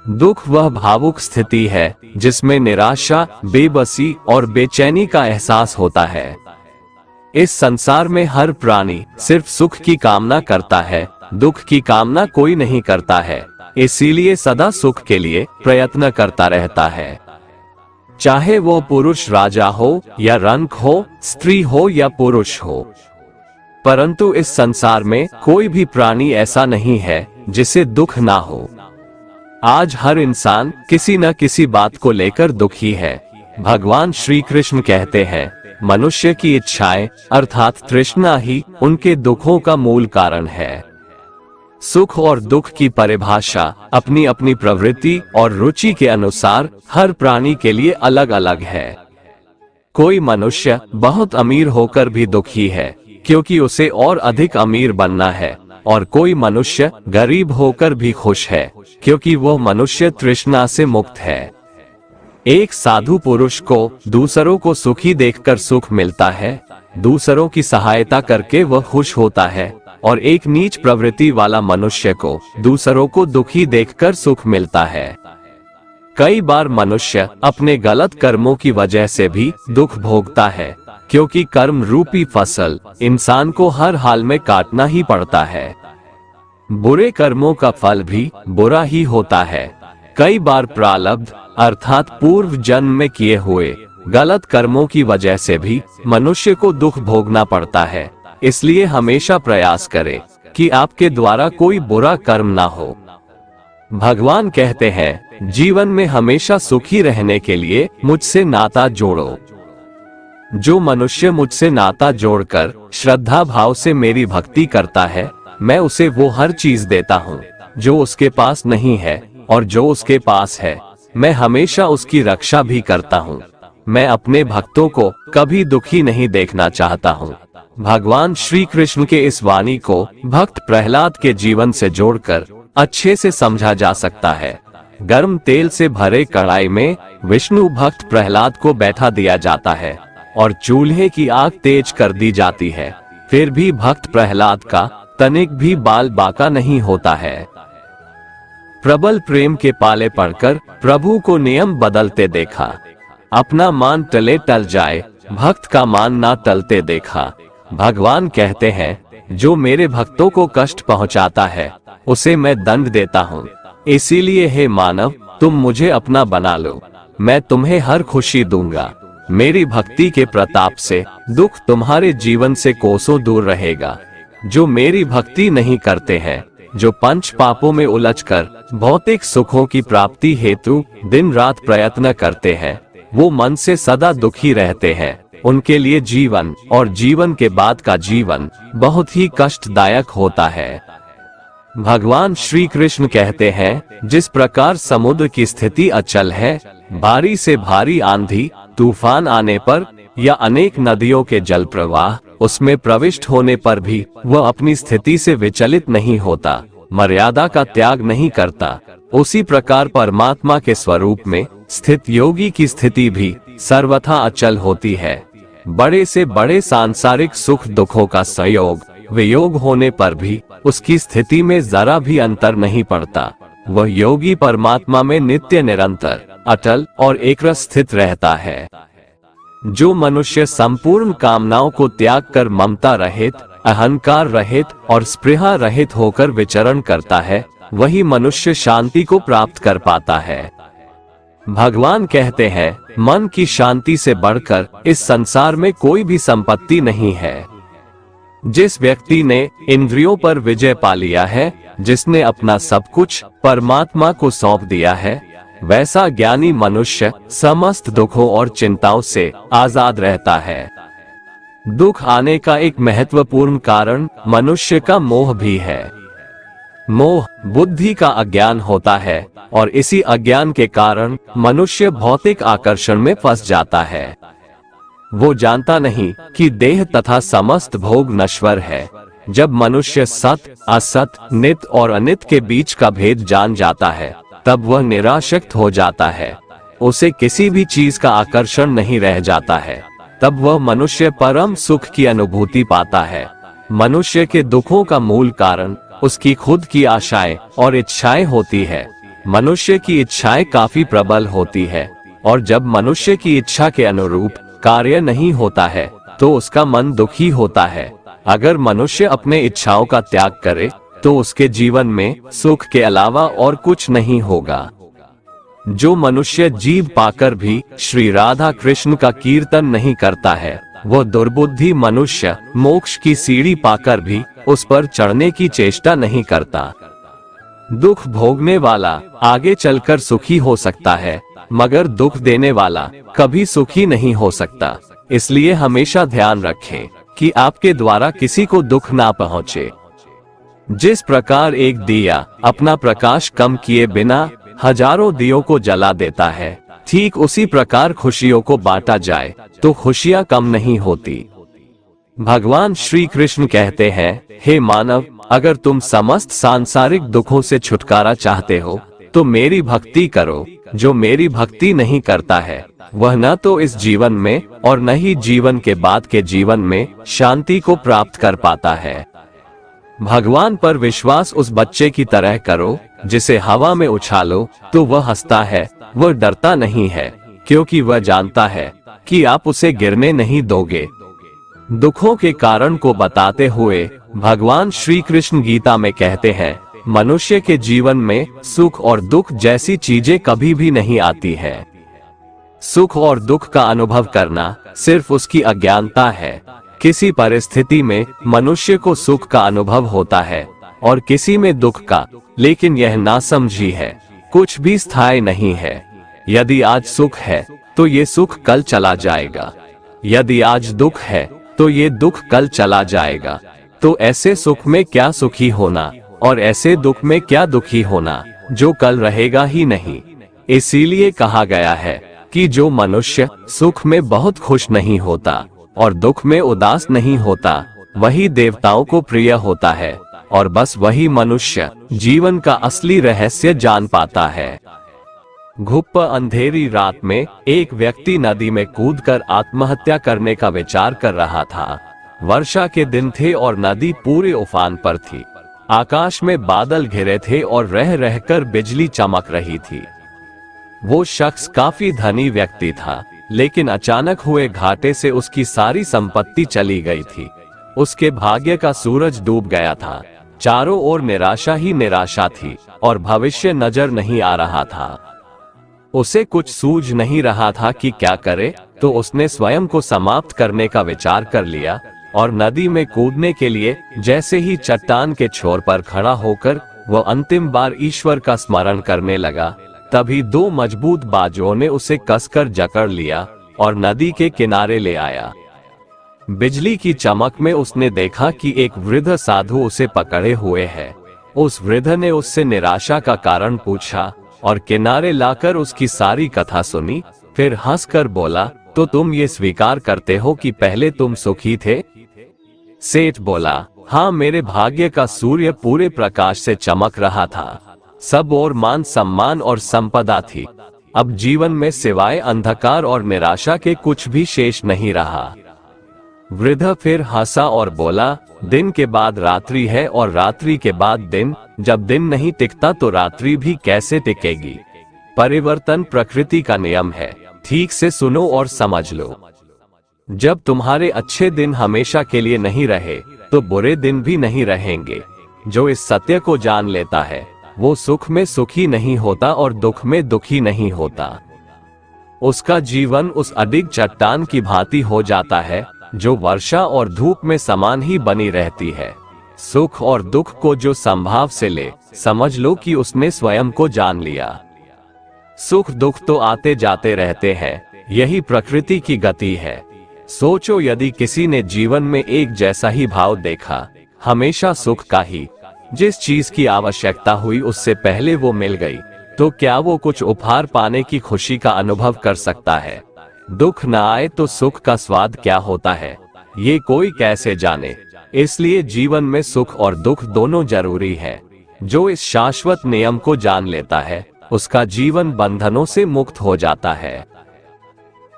दुख वह भावुक स्थिति है जिसमें निराशा, बेबसी और बेचैनी का एहसास होता है। इस संसार में हर प्राणी सिर्फ सुख की कामना करता है, दुख की कामना कोई नहीं करता है, इसीलिए सदा सुख के लिए प्रयत्न करता रहता है। चाहे वो पुरुष राजा हो या रंक हो, स्त्री हो या पुरुष हो। परंतु इस संसार में कोई भी प्राणी ऐसा नहीं है जिसे दुख ना हो। आज हर इंसान किसी न किसी बात को लेकर दुखी है। भगवान श्री कृष्ण कहते हैं, मनुष्य की इच्छाएं अर्थात तृष्णा ही उनके दुखों का मूल कारण है। सुख और दुख की परिभाषा अपनी अपनी प्रवृत्ति और रुचि के अनुसार हर प्राणी के लिए अलग अलग है। कोई मनुष्य बहुत अमीर होकर भी दुखी है क्योंकि उसे और अधिक अमीर बनना है, और कोई मनुष्य गरीब होकर भी खुश है क्योंकि वह मनुष्य तृष्णा से मुक्त है। एक साधु पुरुष को दूसरों को सुखी देखकर सुख मिलता है, दूसरों की सहायता करके वह खुश होता है, और एक नीच प्रवृत्ति वाला मनुष्य को दूसरों को दुखी देखकर सुख मिलता है। कई बार मनुष्य अपने गलत कर्मों की वजह से भी दुख भोगता है, क्योंकि कर्म रूपी फसल इंसान को हर हाल में काटना ही पड़ता है। बुरे कर्मों का फल भी बुरा ही होता है। कई बार प्रारब्ध अर्थात पूर्व जन्म में किए हुए गलत कर्मों की वजह से भी मनुष्य को दुख भोगना पड़ता है। इसलिए हमेशा प्रयास करें कि आपके द्वारा कोई बुरा कर्म ना हो। भगवान कहते हैं, जीवन में हमेशा सुखी रहने के लिए मुझसे नाता जोड़ो। जो मनुष्य मुझसे नाता जोड़कर श्रद्धा भाव से मेरी भक्ति करता है, मैं उसे वो हर चीज देता हूँ जो उसके पास नहीं है, और जो उसके पास है मैं हमेशा उसकी रक्षा भी करता हूँ। मैं अपने भक्तों को कभी दुखी नहीं देखना चाहता हूँ। भगवान श्री कृष्ण के इस वाणी को भक्त प्रहलाद के जीवन से जोड़कर अच्छे से समझा जा सकता है। गर्म तेल से भरे कढ़ाई में विष्णु भक्त प्रहलाद को बैठा दिया जाता है और चूल्हे की आग तेज कर दी जाती है, फिर भी भक्त प्रहलाद का तनिक भी बाल बाका नहीं होता है। प्रबल प्रेम के पाले पड़कर प्रभु को नियम बदलते देखा। अपना मान टले टल जाए, भक्त का मान ना टलते देखा। भगवान कहते हैं, जो मेरे भक्तों को कष्ट पहुंचाता है उसे मैं दंड देता हूँ। इसीलिए हे मानव, तुम मुझे अपना बना लो, मैं तुम्हें हर खुशी दूंगा। मेरी भक्ति के प्रताप से दुख तुम्हारे जीवन से कोसों दूर रहेगा। जो मेरी भक्ति नहीं करते हैं, जो पंच पापों में उलझकर भौतिक सुखों की प्राप्ति हेतु दिन रात प्रयत्न करते हैं, वो मन से सदा दुखी रहते हैं। उनके लिए जीवन और जीवन के बाद का जीवन बहुत ही कष्टदायक होता है। भगवान श्री कृष्ण कहते हैं, जिस प्रकार समुद्र की स्थिति अचल है, भारी से भारी आंधी तूफान आने पर या अनेक नदियों के जल प्रवाह उसमें प्रविष्ट होने पर भी वह अपनी स्थिति से विचलित नहीं होता, मर्यादा का त्याग नहीं करता, उसी प्रकार परमात्मा के स्वरूप में स्थित योगी की स्थिति भी सर्वथा अचल होती है। बड़े से बड़े सांसारिक सुख दुखों का संयोग वियोग होने पर भी उसकी स्थिति में जरा भी अंतर नहीं पड़ता। वह योगी परमात्मा में नित्य निरंतर अटल और एकरस स्थित रहता है। जो मनुष्य संपूर्ण कामनाओं को त्याग कर ममता रहित, अहंकार रहित और स्पृहा रहित होकर विचरण करता है, वही मनुष्य शांति को प्राप्त कर पाता है। भगवान कहते हैं, मन की शांति से बढ़कर इस संसार में कोई भी संपत्ति नहीं है। जिस व्यक्ति ने इंद्रियों पर विजय पा लिया है, जिसने अपना सब कुछ परमात्मा को सौंप दिया है, वैसा ज्ञानी मनुष्य समस्त दुखों और चिंताओं से आजाद रहता है। दुख आने का एक महत्वपूर्ण कारण मनुष्य का मोह भी है। मोह बुद्धि का अज्ञान होता है और इसी अज्ञान के कारण मनुष्य भौतिक आकर्षण में फंस जाता है। वो जानता नहीं कि देह तथा समस्त भोग नश्वर है। जब मनुष्य सत, असत, नित और अनित के बीच का भेद जान जाता है, तब वह निराशक्त हो जाता है। उसे किसी भी चीज का आकर्षण नहीं रह जाता है। तब वह मनुष्य परम सुख की अनुभूति पाता है। मनुष्य के दुखों का मूल कारण उसकी खुद की आशाएं और इच्छाएं होती है। मनुष्य की इच्छाएं काफी प्रबल होती है और जब मनुष्य की इच्छा के अनुरूप कार्य नहीं होता है तो उसका मन दुखी होता है। अगर मनुष्य अपने इच्छाओं का त्याग करे तो उसके जीवन में सुख के अलावा और कुछ नहीं होगा। जो मनुष्य जीव पाकर भी श्री राधा कृष्ण का कीर्तन नहीं करता है, वो दुर्बुद्धि मनुष्य मोक्ष की सीढ़ी पाकर भी उस पर चढ़ने की चेष्टा नहीं करता। दुख भोगने वाला आगे चलकर सुखी हो सकता है, मगर दुख देने वाला कभी सुखी नहीं हो सकता। इसलिए हमेशा ध्यान रखें कि आपके द्वारा किसी को दुख ना पहुंचे। जिस प्रकार एक दिया अपना प्रकाश कम किए बिना हजारों दियों को जला देता है, ठीक उसी प्रकार खुशियों को बांटा जाए तो खुशियां कम नहीं होती। भगवान श्री कृष्ण कहते हैं, हे मानव, अगर तुम समस्त सांसारिक दुखों से छुटकारा चाहते हो तो मेरी भक्ति करो। जो मेरी भक्ति नहीं करता है वह न तो इस जीवन में और न ही जीवन के बाद के जीवन में शांति को प्राप्त कर पाता है। भगवान पर विश्वास उस बच्चे की तरह करो जिसे हवा में उछालो तो वह हंसता है, वह डरता नहीं है, क्योंकि वह जानता है कि आप उसे गिरने नहीं दोगे। दुखों के कारण को बताते हुए भगवान श्री कृष्ण गीता में कहते हैं, मनुष्य के जीवन में सुख और दुख जैसी चीजें कभी भी नहीं आती है। सुख और दुख का अनुभव करना सिर्फ उसकी अज्ञानता है। किसी परिस्थिति में मनुष्य को सुख का अनुभव होता है और किसी में दुख का, लेकिन यह नासमझी है। कुछ भी स्थायी नहीं है। यदि आज सुख है तो ये सुख कल चला जाएगा, यदि आज दुख है तो ये दुख कल चला जाएगा। तो ऐसे सुख में क्या सुखी होना और ऐसे दुख में क्या दुखी होना जो कल रहेगा ही नहीं। इसीलिए कहा गया है कि जो मनुष्य सुख में बहुत खुश नहीं होता और दुख में उदास नहीं होता, वही देवताओं को प्रिय होता है और बस वही मनुष्य जीवन का असली रहस्य जान पाता है। घुप्प अंधेरी रात में एक व्यक्ति नदी में कूदकर आत्महत्या करने का विचार कर रहा था। वर्षा के दिन थे और नदी पूरे उफान पर थी। आकाश में बादल घिरे थे और रह रहकर बिजली चमक रही थी। वो शख्स काफी धनी व्यक्ति था, लेकिन अचानक हुए घाटे से उसकी सारी संपत्ति चली गई थी। उसके भाग्य का सूरज डूब गया था। चारों ओर निराशा ही निराशा थी और भविष्य नजर नहीं आ रहा था। उसे कुछ सूझ नहीं रहा था कि क्या करे, तो उसने स्वयं को समाप्त करने का विचार कर लिया और नदी में कूदने के लिए जैसे ही चट्टान के छोर पर खड़ा होकर वह अंतिम बार ईश्वर का स्मरण करने लगा, तभी दो मजबूत बाजुओं ने उसे कसकर जकड़ लिया और नदी के किनारे ले आया। बिजली की चमक में उसने देखा कि एक वृद्ध साधु उसे पकड़े हुए है। उस वृद्ध ने उससे निराशा का कारण पूछा और किनारे लाकर उसकी सारी कथा सुनी। फिर हंसकर बोला, तो तुम ये स्वीकार करते हो कि पहले तुम सुखी थे? सेठ बोला, हाँ, मेरे भाग्य का सूर्य पूरे प्रकाश से चमक रहा था। सब और मान सम्मान और संपदा थी। अब जीवन में सिवाय अंधकार और निराशा के कुछ भी शेष नहीं रहा। वृद्ध फिर हंसा और बोला, दिन के बाद रात्रि है और रात्रि के बाद दिन। जब दिन नहीं टिकता तो रात्रि भी कैसे टिकेगी? परिवर्तन प्रकृति का नियम है। ठीक से सुनो और समझ लो। जब तुम्हारे अच्छे दिन हमेशा के लिए नहीं रहे तो बुरे दिन भी नहीं रहेंगे। जो इस सत्य को जान लेता है वो सुख में सुखी नहीं होता और दुख में दुखी नहीं होता। उसका जीवन उस अडिग चट्टान की भांति हो जाता है जो वर्षा और धूप में समान ही बनी रहती है। सुख और दुख को जो संभाव से ले, समझ लो कि उसने स्वयं को जान लिया। सुख दुख तो आते जाते रहते हैं, यही प्रकृति की गति है। सोचो, यदि किसी ने जीवन में एक जैसा ही भाव देखा, हमेशा सुख का ही, जिस चीज की आवश्यकता हुई उससे पहले वो मिल गई, तो क्या वो कुछ उपहार पाने की खुशी का अनुभव कर सकता है? दुख न आए तो सुख का स्वाद क्या होता है, ये कोई कैसे जाने। इसलिए जीवन में सुख और दुख दोनों जरूरी है। जो इस शाश्वत नियम को जान लेता है उसका जीवन बंधनों से मुक्त हो जाता है।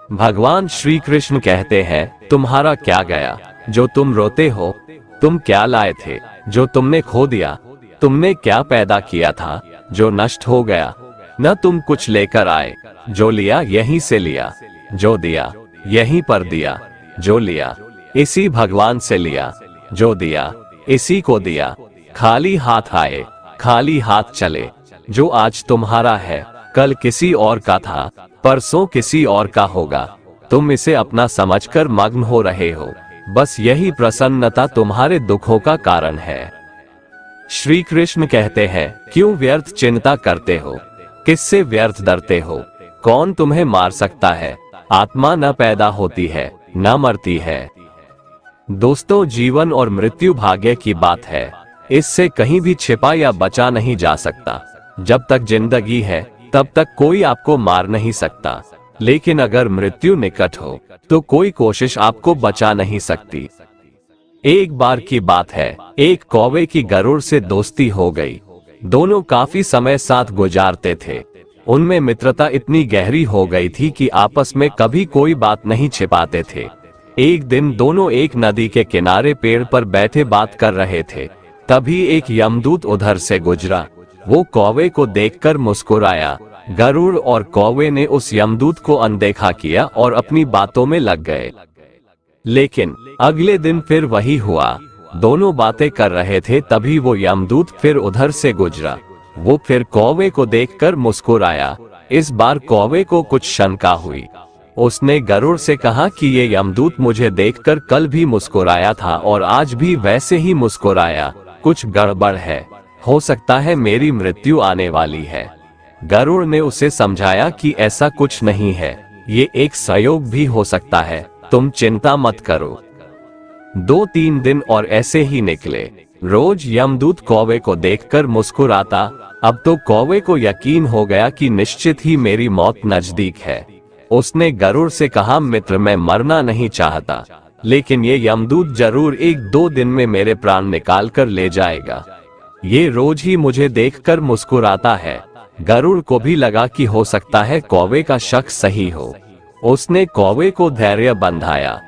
भगवान श्री कृष्ण कहते हैं, तुम्हारा क्या गया जो तुम रोते हो? तुम क्या लाए थे जो तुमने खो दिया? तुमने क्या पैदा किया था जो नष्ट हो गया। न तुम कुछ लेकर आए, जो लिया यहीं से लिया, जो दिया यहीं पर दिया, जो लिया इसी भगवान से लिया, जो दिया इसी को दिया। खाली हाथ आए, खाली हाथ चले। जो आज तुम्हारा है कल किसी और का था, परसों किसी और का होगा। तुम इसे अपना समझकर मग्न हो रहे हो, बस यही प्रसन्नता तुम्हारे दुखों का कारण है। श्री कृष्ण कहते हैं, क्यों व्यर्थ चिंता करते हो, किससे व्यर्थ डरते हो? कौन तुम्हें मार सकता है? आत्मा न पैदा होती है न मरती है। दोस्तों, जीवन और मृत्यु भाग्य की बात है, इससे कहीं भी छिपा या बचा नहीं जा सकता। जब तक जिंदगी है तब तक कोई आपको मार नहीं सकता, लेकिन अगर मृत्यु निकट हो तो कोई कोशिश आपको बचा नहीं सकती। एक बार की बात है, एक कौवे की गरुड़ से दोस्ती हो गई। दोनों काफी समय साथ गुजारते थे। उनमें मित्रता इतनी गहरी हो गई थी कि आपस में कभी कोई बात नहीं छिपाते थे। एक दिन दोनों एक नदी के किनारे पेड़ पर बैठे बात कर रहे थे। तभी एक यमदूत उधर से गुजरा। वो कौवे को देखकर मुस्कुराया। गरुड़ और कौवे ने उस यमदूत को अनदेखा किया और अपनी बातों में लग गए। लेकिन अगले दिन फिर वही हुआ। दोनों बातें कर रहे थे, तभी वो यमदूत फिर उधर से गुजरा। वो फिर कौवे को देखकर मुस्कुराया। इस बार कौवे को कुछ शंका हुई। उसने गरुड़ से कहा कि ये यमदूत मुझे देखकर कल भी मुस्कुराया था और आज भी वैसे ही मुस्कुराया। कुछ गड़बड़ है, हो सकता है मेरी मृत्यु आने वाली है। गरुड़ ने उसे समझाया कि ऐसा कुछ नहीं है, ये एक संयोग भी हो सकता है, तुम चिंता मत करो। 2-3 दिन और ऐसे ही निकले। रोज यमदूत कौवे को देखकर मुस्कुराता। अब तो कौवे को यकीन हो गया कि निश्चित ही मेरी मौत नजदीक है। उसने गरुड़ से कहा, मित्र, मैं मरना नहीं चाहता, लेकिन ये यमदूत जरूर 1-2 दिन में मेरे प्राण निकाल कर ले जाएगा। ये रोज ही मुझे देखकर मुस्कुराता है। गरुड़ को भी लगा कि हो सकता है कौवे का शक सही हो। उसने कौवे को धैर्य बंधाया।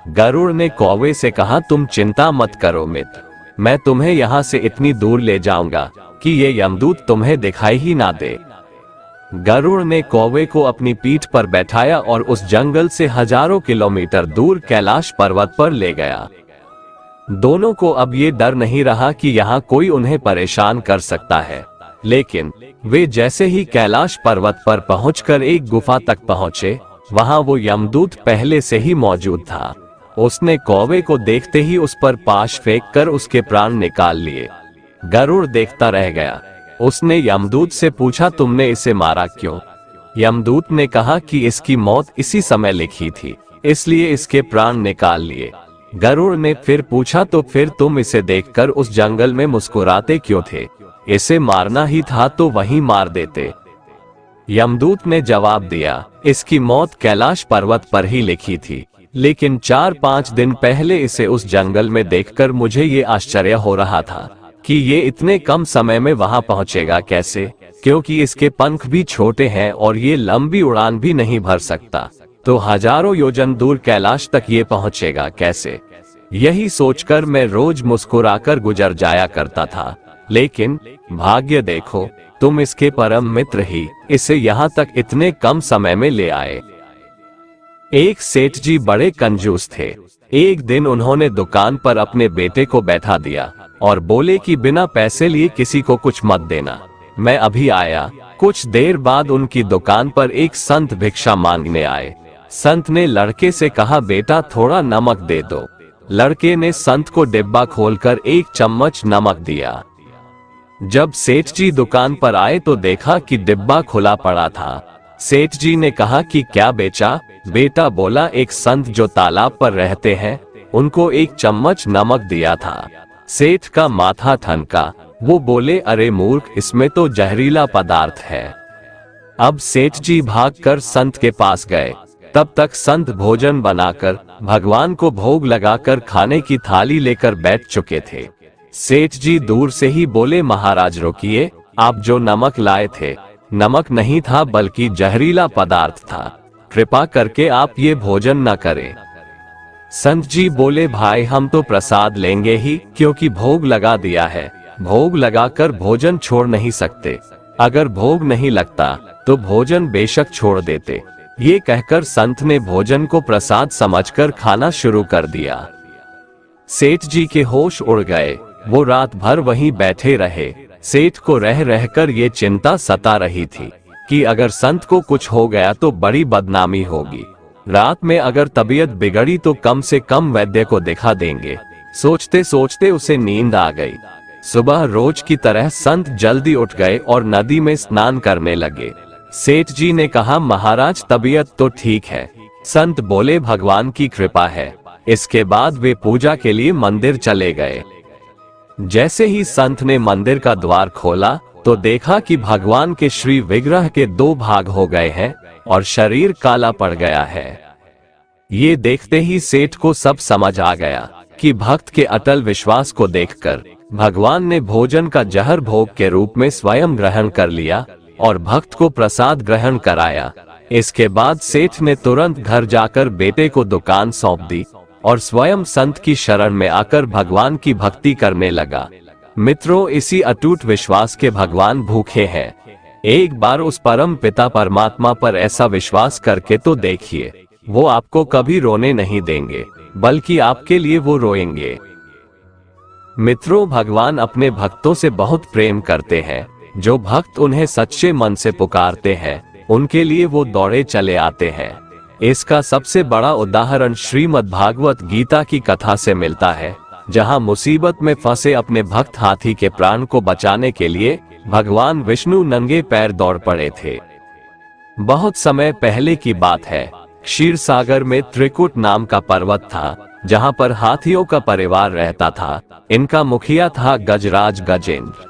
गरुड़ ने कौवे से कहा, तुम चिंता मत करो मित्र, मैं तुम्हें यहाँ से इतनी दूर ले जाऊंगा कि ये यमदूत तुम्हें दिखाई ही ना दे। गरुड़ ने कौवे को अपनी पीठ पर बैठाया और उस जंगल से हजारों किलोमीटर दूर कैलाश पर्वत पर ले गया। दोनों को अब ये डर नहीं रहा कि यहाँ कोई उन्हें परेशान कर सकता है। लेकिन वे जैसे ही कैलाश पर्वत पर पहुंचकर एक गुफा तक पहुंचे, वहां वो यमदूत पहले से ही मौजूद था। उसने कौवे को देखते ही उस पर पाश फेंककर उसके प्राण निकाल लिए। गरुड़ देखता रह गया। उसने यमदूत से पूछा, तुमने इसे मारा क्यों? यमदूत ने कहा कि इसकी मौत इसी समय लिखी थी, इसलिए इसके प्राण निकाल लिए। गरुड़ ने फिर पूछा, तो फिर तुम इसे देखकर उस जंगल में मुस्कुराते क्यों थे? इसे मारना ही था तो वहीं मार देते। यमदूत ने जवाब दिया, इसकी मौत कैलाश पर्वत पर ही लिखी थी, लेकिन 4-5 दिन पहले इसे उस जंगल में देखकर मुझे ये आश्चर्य हो रहा था कि ये इतने कम समय में वहां पहुंचेगा कैसे, क्योंकि इसके पंख भी छोटे हैं और ये लंबी उड़ान भी नहीं भर सकता, तो हजारों योजन दूर कैलाश तक ये पहुंचेगा कैसे? यही सोचकर मैं रोज मुस्कुराकर गुजर जाया करता था। लेकिन भाग्य देखो, तुम इसके परम मित्र ही इसे यहाँ तक इतने कम समय में ले आए। एक सेठ जी बड़े कंजूस थे। एक दिन उन्होंने दुकान पर अपने बेटे को बैठा दिया और बोले कि बिना पैसे लिए किसी को कुछ मत देना, मैं अभी आया। कुछ देर बाद उनकी दुकान पर एक संत भिक्षा मांगने आए। संत ने लड़के से कहा, बेटा थोड़ा नमक दे दो। लड़के ने संत को डिब्बा खोलकर 1 चम्मच नमक दिया। जब सेठ जी दुकान पर आए तो देखा कि डिब्बा खुला पड़ा था। सेठ जी ने कहा कि क्या बेचा? बेटा बोला, एक संत जो तालाब पर रहते हैं, उनको 1 चम्मच नमक दिया था। सेठ का माथा ठनका। वो बोले, अरे मूर्ख, इसमें तो जहरीला पदार्थ है। अब सेठ जी भागकर संत के पास गए। तब तक संत भोजन बनाकर भगवान को भोग लगाकर खाने की थाली लेकर बैठ चुके थे। सेठ जी दूर से ही बोले, महाराज रोकिए, आप जो नमक लाए थे नमक नहीं था बल्कि जहरीला पदार्थ था, कृपा करके आप ये भोजन न करें। संत जी बोले, भाई हम तो प्रसाद लेंगे ही, क्योंकि भोग लगा दिया है, भोग लगाकर भोजन छोड़ नहीं सकते। अगर भोग नहीं लगता तो भोजन बेशक छोड़ देते। ये कहकर संत ने भोजन को प्रसाद समझकर खाना शुरू कर दिया। सेठ जी के होश उड़ गए। वो रात भर वहीं बैठे रहे। सेठ को रह रहकर ये चिंता सता रही थी कि अगर संत को कुछ हो गया तो बड़ी बदनामी होगी। रात में अगर तबीयत बिगड़ी तो कम से कम वैद्य को दिखा देंगे। सोचते सोचते उसे नींद आ गई। सुबह रोज की तरह संत जल्दी उठ गए और नदी में स्नान करने लगे। सेठ जी ने कहा, महाराज तबीयत तो ठीक है। संत बोले, भगवान की कृपा है। इसके बाद वे पूजा के लिए मंदिर चले गए। जैसे ही संत ने मंदिर का द्वार खोला तो देखा कि भगवान के श्री विग्रह के 2 भाग हो गए हैं और शरीर काला पड़ गया है। ये देखते ही सेठ को सब समझ आ गया कि भक्त के अटल विश्वास को देखकर भगवान ने भोजन का जहर भोग के रूप में स्वयं ग्रहण कर लिया और भक्त को प्रसाद ग्रहण कराया। इसके बाद सेठ ने तुरंत घर जाकर बेटे को दुकान सौंप दी और स्वयं संत की शरण में आकर भगवान की भक्ति करने लगा। मित्रों, इसी अटूट विश्वास के भगवान भूखे हैं। एक बार उस परम पिता परमात्मा पर ऐसा विश्वास करके तो देखिए, वो आपको कभी रोने नहीं देंगे, बल्कि आपके लिए वो रोएंगे। मित्रों, भगवान अपने भक्तों से बहुत प्रेम करते हैं। जो भक्त उन्हें सच्चे मन से पुकारते हैं, उनके लिए वो दौड़े चले आते हैं। इसका सबसे बड़ा उदाहरण श्रीमद् भागवत गीता की कथा से मिलता है, जहां मुसीबत में फंसे अपने भक्त हाथी के प्राण को बचाने के लिए भगवान विष्णु नंगे पैर दौड़ पड़े थे। बहुत समय पहले की बात है। क्षीर सागर में त्रिकुट नाम का पर्वत था, जहां पर हाथियों का परिवार रहता था। इनका मुखिया था गजराज गजेंद्र।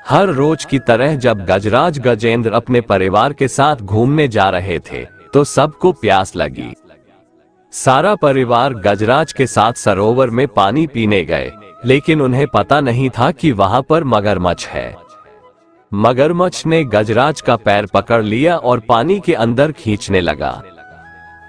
हर रोज की तरह जब गजराज गजेंद्र अपने परिवार के साथ घूमने जा रहे थे तो सबको प्यास लगी। सारा परिवार गजराज के साथ सरोवर में पानी पीने गए, लेकिन उन्हें पता नहीं था कि वहां पर मगरमच्छ है। मगरमच्छ ने गजराज का पैर पकड़ लिया और पानी के अंदर खींचने लगा।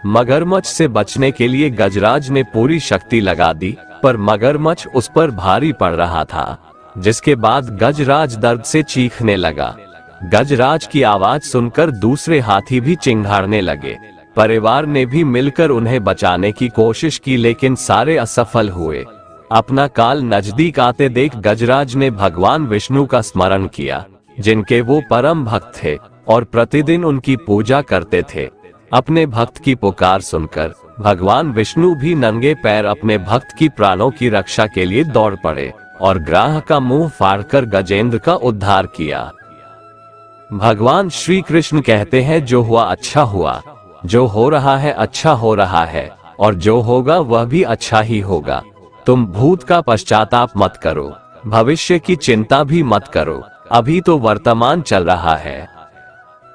मगरमच्छ से बचने के लिए गजराज ने पूरी शक्ति लगा दी, पर मगरमच्छ उस पर भारी पड़ रहा था, जिसके बाद गजराज दर्द से चीखने लगा। गजराज की आवाज सुनकर दूसरे हाथी भी चिंघाड़ने लगे। परिवार ने भी मिलकर उन्हें बचाने की कोशिश की, लेकिन सारे असफल हुए। अपना काल नजदीक आते देख गजराज ने भगवान विष्णु का स्मरण किया, जिनके वो परम भक्त थे और प्रतिदिन उनकी पूजा करते थे। अपने भक्त की पुकार सुनकर भगवान विष्णु भी नंगे पैर अपने भक्त की प्राणों की रक्षा के लिए दौड़ पड़े और ग्राह का मुंह फाड़कर गजेंद्र का उद्धार किया। भगवान श्री कृष्ण कहते हैं, जो हुआ अच्छा हुआ, जो हो रहा है अच्छा हो रहा है, और जो होगा वह भी अच्छा ही होगा। तुम भूत का पश्चाताप मत करो, भविष्य की चिंता भी मत करो, अभी तो वर्तमान चल रहा है।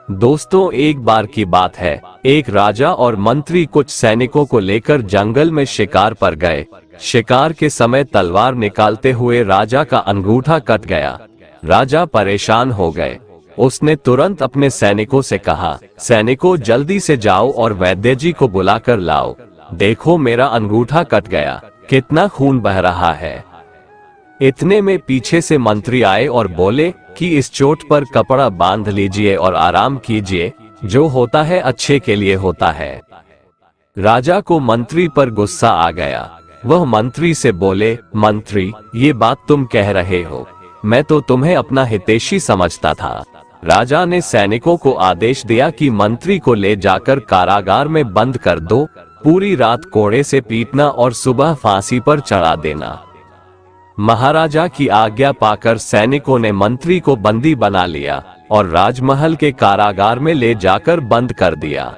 दोस्तों, एक बार की बात है, एक राजा और मंत्री कुछ सैनिकों को लेकर जंगल में शिकार पर गए। शिकार के समय तलवार निकालते हुए राजा का अंगूठा कट गया। राजा परेशान हो गए। उसने तुरंत अपने सैनिकों से कहा, सैनिकों जल्दी से जाओ और वैद्य जी को बुलाकर लाओ। देखो मेरा अंगूठा कट गया, कितना खून बह रहा है। इतने में पीछे से मंत्री आए और बोले कि इस चोट पर कपड़ा बांध लीजिए और आराम कीजिए, जो होता है अच्छे के लिए होता है। राजा को मंत्री पर गुस्सा आ गया। वह मंत्री से बोले, मंत्री ये बात तुम कह रहे हो, मैं तो तुम्हें अपना हितैषी समझता था। राजा ने सैनिकों को आदेश दिया कि मंत्री को ले जाकर कारागार में बंद कर दो, पूरी रात कोड़े से पीटना और सुबह फांसी पर चढ़ा देना। महाराजा की आज्ञा पाकर सैनिकों ने मंत्री को बंदी बना लिया और राजमहल के कारागार में ले जाकर बंद कर दिया।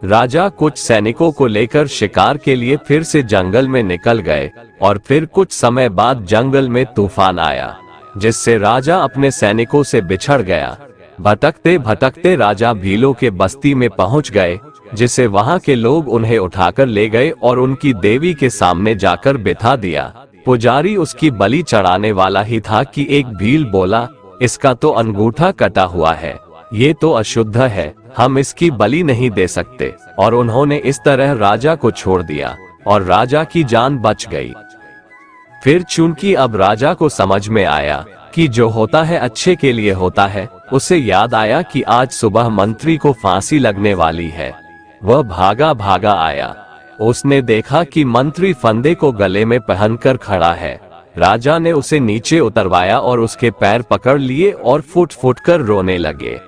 राजा कुछ सैनिकों को लेकर शिकार के लिए फिर से जंगल में निकल गए और फिर कुछ समय बाद जंगल में तूफान आया, जिससे राजा अपने सैनिकों से बिछड़ गया। भटकते भटकते राजा भीलों के बस्ती में पहुंच गए, जिसे वहां के लोग उन्हें उठाकर ले गए और उनकी देवी के सामने जाकर बिठा दिया। पुजारी उसकी बलि चढ़ाने वाला ही था कि एक भील बोला, इसका तो अंगूठा कटा हुआ है, ये तो अशुद्ध है, हम इसकी बलि नहीं दे सकते। और उन्होंने इस तरह राजा को छोड़ दिया और राजा की जान बच गई। फिर चूंकि अब राजा को समझ में आया कि जो होता है अच्छे के लिए होता है, उसे याद आया कि आज सुबह मंत्री को फांसी लगने वाली है। वह भागा भागा आया। उसने देखा कि मंत्री फंदे को गले में पहनकर खड़ा है। राजा ने उसे नीचे उतरवाया और उसके पैर पकड़ लिए और फुट फुट कर रोने लगे।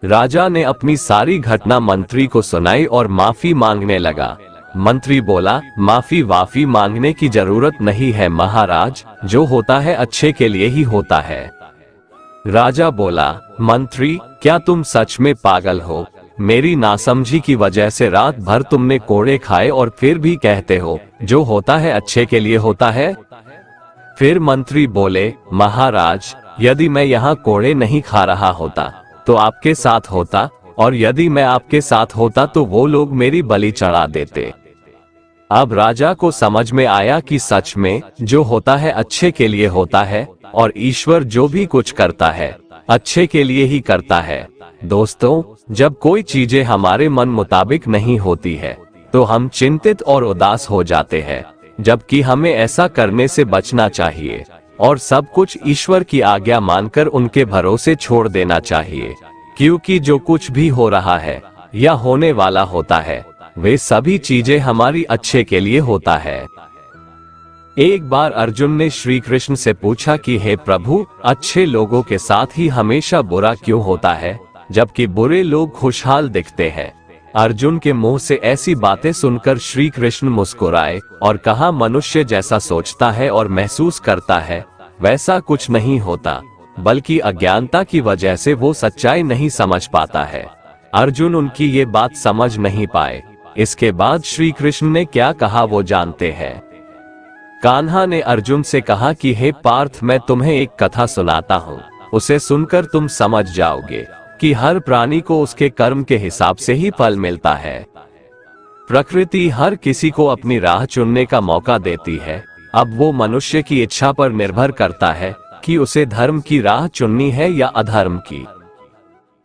राजा ने अपनी सारी घटना मंत्री को सुनाई और माफी मांगने लगा। मंत्री बोला, माफी वाफी मांगने की जरूरत नहीं है महाराज, जो होता है अच्छे के लिए ही होता है। राजा बोला, मंत्री क्या तुम सच में पागल हो? मेरी नासमझी की वजह से रात भर तुमने कोड़े खाए और फिर भी कहते हो जो होता है अच्छे के लिए होता है। फिर मंत्री बोले, महाराज यदि मैं यहाँ कोड़े नहीं खा रहा होता तो आपके साथ होता, और यदि मैं आपके साथ होता तो वो लोग मेरी बलि चढ़ा देते। अब राजा को समझ में आया कि सच में जो होता है अच्छे के लिए होता है, और ईश्वर जो भी कुछ करता है अच्छे के लिए ही करता है। दोस्तों, जब कोई चीजें हमारे मन मुताबिक नहीं होती है तो हम चिंतित और उदास हो जाते हैं, जबकि हमें ऐसा करने से बचना चाहिए और सब कुछ ईश्वर की आज्ञा मानकर उनके भरोसे छोड़ देना चाहिए, क्योंकि जो कुछ भी हो रहा है या होने वाला होता है वे सभी चीजें हमारी अच्छे के लिए होता है। एक बार अर्जुन ने श्री कृष्ण से पूछा कि हे प्रभु, अच्छे लोगों के साथ ही हमेशा बुरा क्यों होता है, जबकि बुरे लोग खुशहाल दिखते हैं? अर्जुन के मुंह से ऐसी बातें सुनकर श्री कृष्ण मुस्कुराए और कहा, मनुष्य जैसा सोचता है और महसूस करता है वैसा कुछ नहीं होता, बल्कि अज्ञानता की वजह से वो सच्चाई नहीं समझ पाता है। अर्जुन उनकी ये बात समझ नहीं पाए। इसके बाद श्री कृष्ण ने क्या कहा वो जानते हैं। कान्हा ने अर्जुन से कहा कि हे पार्थ, मैं तुम्हें एक कथा सुनाता हूँ, उसे सुनकर तुम समझ जाओगे कि हर प्राणी को उसके कर्म के हिसाब से ही फल मिलता है। प्रकृति हर किसी को अपनी राह चुनने का मौका देती है। अब वो मनुष्य की इच्छा पर निर्भर करता है कि उसे धर्म की राह चुननी है या अधर्म की।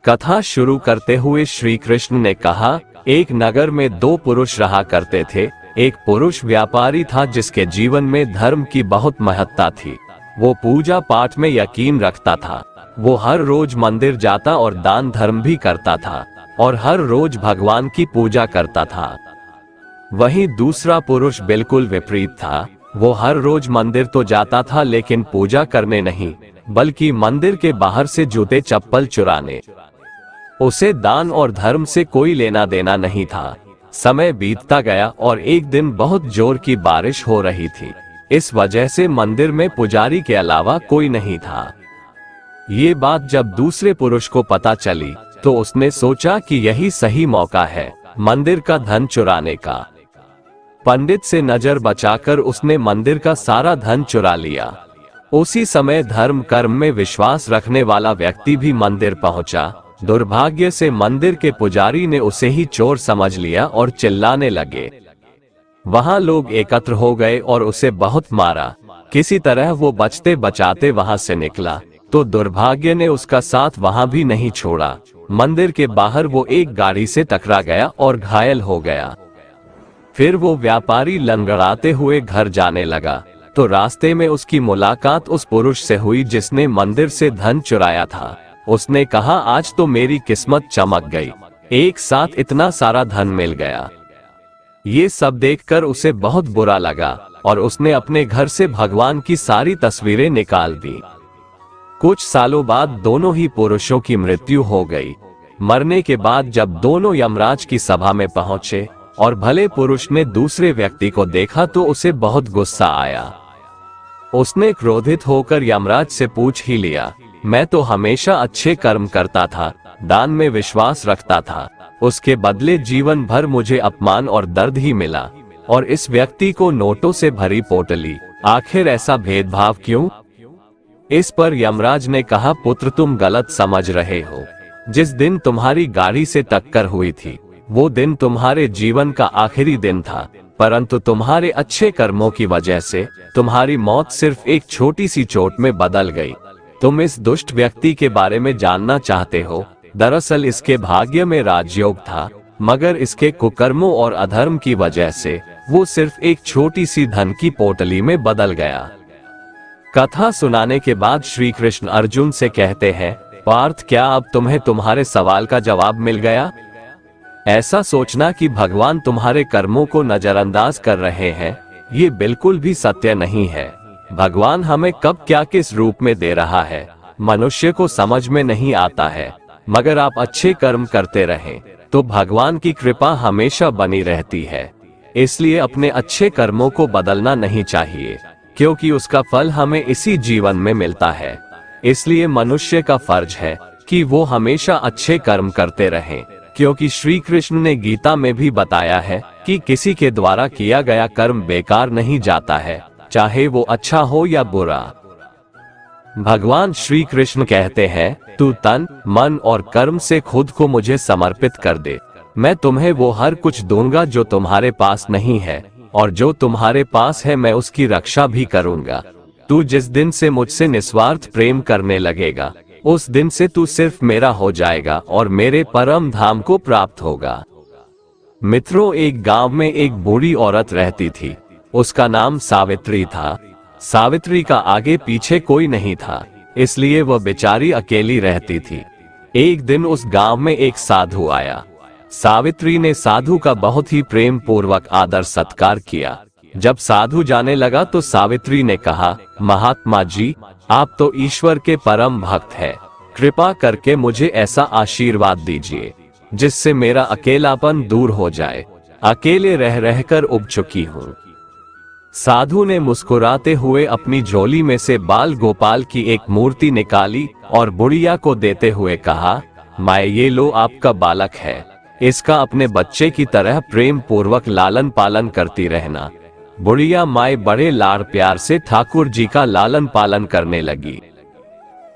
कथा शुरू करते हुए श्री कृष्ण ने कहा, एक नगर में दो पुरुष रहा करते थे। एक पुरुष व्यापारी था जिसके जीवन में धर्म की बहुत महत्ता थी। वो पूजा पाठ में यकीन रखता था। वो हर रोज मंदिर जाता और दान धर्म भी करता था और हर रोज भगवान की पूजा करता था। वहीं दूसरा पुरुष बिल्कुल विपरीत था। वो हर रोज मंदिर तो जाता था लेकिन पूजा करने नहीं, बल्कि मंदिर के बाहर से जूते चप्पल चुराने। उसे दान और धर्म से कोई लेना देना नहीं था। समय बीतता गया और एक दिन बहुत जोर की बारिश हो रही थी। इस वजह से मंदिर में पुजारी के अलावा कोई नहीं था। ये बात जब दूसरे पुरुष को पता चली तो उसने सोचा कि यही सही मौका है मंदिर का धन चुराने का। पंडित से नजर बचाकर उसने मंदिर का सारा धन चुरा लिया। उसी समय धर्म कर्म में विश्वास रखने वाला व्यक्ति भी मंदिर पहुंचा। दुर्भाग्य से मंदिर के पुजारी ने उसे ही चोर समझ लिया और चिल्लाने लगे। वहां लोग एकत्र हो गए और उसे बहुत मारा। किसी तरह वो बचते बचाते वहां से निकला तो दुर्भाग्य ने उसका साथ वहां भी नहीं छोड़ा। मंदिर के बाहर वो एक गाड़ी से टकरा गया और घायल हो गया। फिर वो व्यापारी लंगड़ाते हुए घर जाने लगा तो रास्ते में उसकी मुलाकात उस पुरुष से हुई जिसने मंदिर से धन चुराया था। उसने कहा, आज तो मेरी किस्मत चमक गई, एक साथ इतना सारा धन मिल गया। ये सब देखकर उसे बहुत बुरा लगा और उसने अपने घर से भगवान की सारी तस्वीरें निकाल दी। कुछ सालों बाद दोनों ही पुरुषों की मृत्यु हो गई। मरने के बाद जब दोनों यमराज की सभा में पहुंचे और भले पुरुष ने दूसरे व्यक्ति को देखा तो उसे बहुत गुस्सा आया। उसने क्रोधित होकर यमराज से पूछ ही लिया, मैं तो हमेशा अच्छे कर्म करता था, दान में विश्वास रखता था, उसके बदले जीवन भर मुझे अपमान और दर्द ही मिला, और इस व्यक्ति को नोटों से भरी पोटली, आखिर ऐसा भेदभाव क्यों? इस पर यमराज ने कहा, पुत्र तुम गलत समझ रहे हो। जिस दिन तुम्हारी गाड़ी से टक्कर हुई थी वो दिन तुम्हारे जीवन का आखिरी दिन था, परंतु तुम्हारे अच्छे कर्मों की वजह से तुम्हारी मौत सिर्फ एक छोटी सी चोट में बदल गई। तुम इस दुष्ट व्यक्ति के बारे में जानना चाहते हो? दरअसल इसके भाग्य में राजयोग था, मगर इसके कुकर्मों और अधर्म की वजह से वो सिर्फ एक छोटी सी धन की पोटली में बदल गया। कथा सुनाने के बाद श्री कृष्ण अर्जुन से कहते हैं, पार्थ क्या अब तुम्हें तुम्हारे सवाल का जवाब मिल गया? ऐसा सोचना कि भगवान तुम्हारे कर्मों को नजरअंदाज कर रहे हैं, ये बिल्कुल भी सत्य नहीं है। भगवान हमें कब क्या किस रूप में दे रहा है, मनुष्य को समझ में नहीं आता है। मगर आप अच्छे कर्म करते रहें तो भगवान की कृपा हमेशा बनी रहती है। इसलिए अपने अच्छे कर्मों को बदलना नहीं चाहिए, क्योंकि उसका फल हमें इसी जीवन में मिलता है। इसलिए मनुष्य का फर्ज है कि वो हमेशा अच्छे कर्म करते रहें, क्योंकि श्री कृष्ण ने गीता में भी बताया है कि किसी के द्वारा किया गया कर्म बेकार नहीं जाता है, चाहे वो अच्छा हो या बुरा। भगवान श्री कृष्ण कहते हैं, तू तन, मन और कर्म से खुद को मुझे समर्पित कर दे, मैं तुम्हें वो हर कुछ दूंगा जो तुम्हारे पास नहीं है, और जो तुम्हारे पास है मैं उसकी रक्षा भी करूंगा। तू जिस दिन से मुझसे निस्वार्थ प्रेम करने लगेगा, उस दिन से तू सिर्फ मेरा हो जाएगा और मेरे परम धाम को प्राप्त होगा। मित्रों, एक गांव में एक बूढ़ी औरत रहती थी। उसका नाम सावित्री था। सावित्री का आगे पीछे कोई नहीं था, इसलिए वह बेचारी अकेली रहती थी। एक दिन उस गांव में एक साधु आया। सावित्री ने साधु का बहुत ही प्रेम पूर्वक आदर सत्कार किया। जब साधु जाने लगा तो सावित्री ने कहा, महात्मा जी, आप तो ईश्वर के परम भक्त हैं, कृपा करके मुझे ऐसा आशीर्वाद दीजिए जिससे मेरा अकेलापन दूर हो जाए। अकेले रह रहकर उब चुकी हूँ। साधु ने मुस्कुराते हुए अपनी झोली में से बाल गोपाल की एक मूर्ति निकाली और बुढ़िया को देते हुए कहा, माए ये लो आपका बालक है, इसका अपने बच्चे की तरह प्रेम पूर्वक लालन पालन करती रहना। बुढ़िया माए बड़े लाड़ प्यार से ठाकुर जी का लालन पालन करने लगी।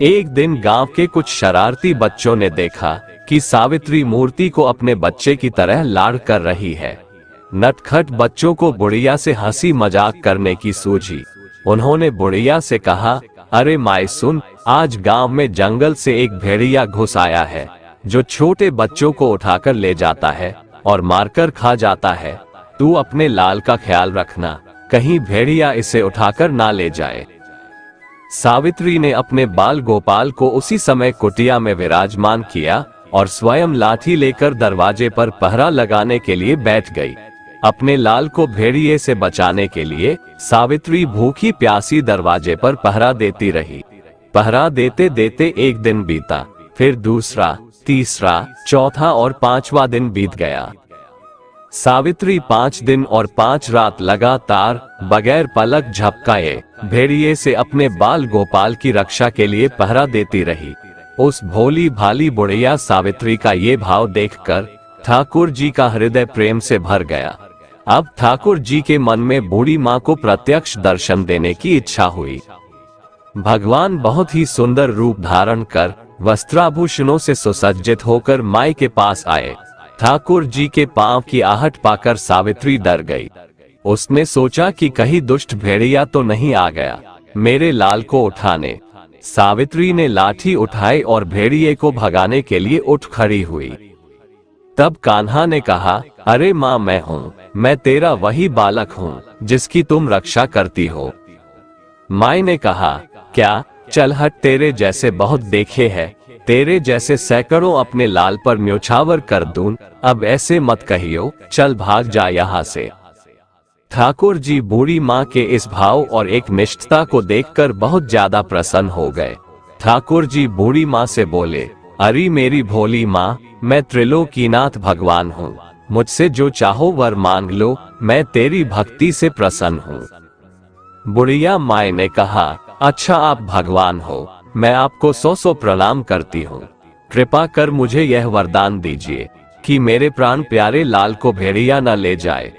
एक दिन गांव के कुछ शरारती बच्चों ने देखा कि सावित्री मूर्ति को अपने बच्चे की तरह लाड़ कर रही है। नटखट बच्चों को बुढ़िया से हंसी मजाक करने की सूझी। उन्होंने बुढ़िया से कहा, अरे माए सुन, आज गांव में जंगल से एक भेड़िया घुस आया है जो छोटे बच्चों को उठाकर ले जाता है और मारकर खा जाता है। तू अपने लाल का ख्याल रखना, कहीं भेड़िया इसे उठाकर ना ले जाए। सावित्री ने अपने बाल गोपाल को उसी समय कुटिया में विराजमान किया और स्वयं लाठी लेकर दरवाजे पर पहरा लगाने के लिए बैठ गई। अपने लाल को भेड़िए से बचाने के लिए सावित्री भूखी प्यासी दरवाजे पर पहरा देती रही। पहरा देते देते एक दिन बीता, फिर दूसरा, तीसरा, चौथा और पांचवा दिन बीत गया। सावित्री 5 दिन और 5 रात लगातार बगैर पलक झपकाए भेड़िए से अपने बाल गोपाल की रक्षा के लिए पहरा देती रही। उस भोली भाली बुढ़िया सावित्री का ये भाव देखकर ठाकुर जी का हृदय प्रेम से भर गया। अब ठाकुर जी के मन में बूढ़ी माँ को प्रत्यक्ष दर्शन देने की इच्छा हुई। भगवान बहुत ही सुंदर रूप धारण कर वस्त्राभूषणों से सुसज्जित होकर माई के पास आए। ठाकुर जी के पांव की आहट पाकर सावित्री डर गई। उसने सोचा कि कहीं दुष्ट भेड़िया तो नहीं आ गया मेरे लाल को उठाने। सावित्री ने लाठी उठाई और भेड़िए को भगाने के लिए उठ खड़ी हुई। तब कान्हा ने कहा, अरे माँ मैं हूँ, मैं तेरा वही बालक हूँ जिसकी तुम रक्षा करती हो। माई ने कहा, क्या, चल हट, तेरे जैसे बहुत देखे हैं, तेरे जैसे सैकड़ों अपने लाल पर न्योछावर कर दूं, अब ऐसे मत कहियो, चल भाग जा यहाँ से। ठाकुर जी बूढ़ी माँ के इस भाव और एक निष्ठता को देखकर बहुत ज्यादा प्रसन्न हो गए। ठाकुर जी बूढ़ी माँ से बोले, अरे मेरी भोली माँ, मैं त्रिलोकीनाथ भगवान हूँ, मुझसे जो चाहो वर मांग लो, मैं तेरी भक्ति से प्रसन्न हूँ। बुढ़िया माँ ने कहा, अच्छा आप भगवान हो, मैं आपको 100 प्रणाम करती हूँ। कृपा कर मुझे यह वरदान दीजिए कि मेरे प्राण प्यारे लाल को भेड़िया न ले जाए।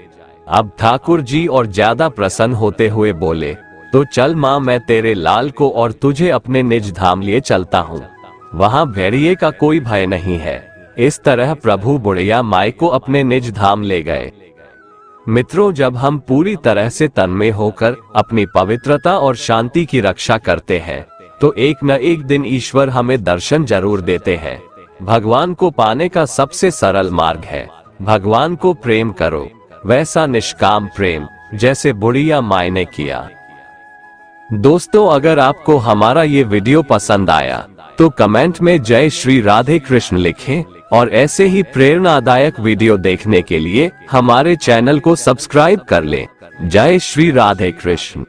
अब ठाकुर जी और ज्यादा प्रसन्न होते हुए बोले, तो चल माँ, मैं तेरे लाल को और तुझे अपने निज धाम लिए चलता हूँ, वहाँ भेड़िए का कोई भय नहीं है। इस तरह प्रभु बुढ़िया माई को अपने निज धाम ले गए। मित्रों, जब हम पूरी तरह से तन्मय होकर अपनी पवित्रता और शांति की रक्षा करते हैं तो एक न एक दिन ईश्वर हमें दर्शन जरूर देते हैं। भगवान को पाने का सबसे सरल मार्ग है भगवान को प्रेम करो, वैसा निष्काम प्रेम जैसे बुढ़िया माई ने किया। दोस्तों, अगर आपको हमारा ये वीडियो पसंद आया तो कमेंट में जय श्री राधे कृष्ण लिखें और ऐसे ही प्रेरणादायक वीडियो देखने के लिए हमारे चैनल को सब्सक्राइब कर लें। जय श्री राधे कृष्ण।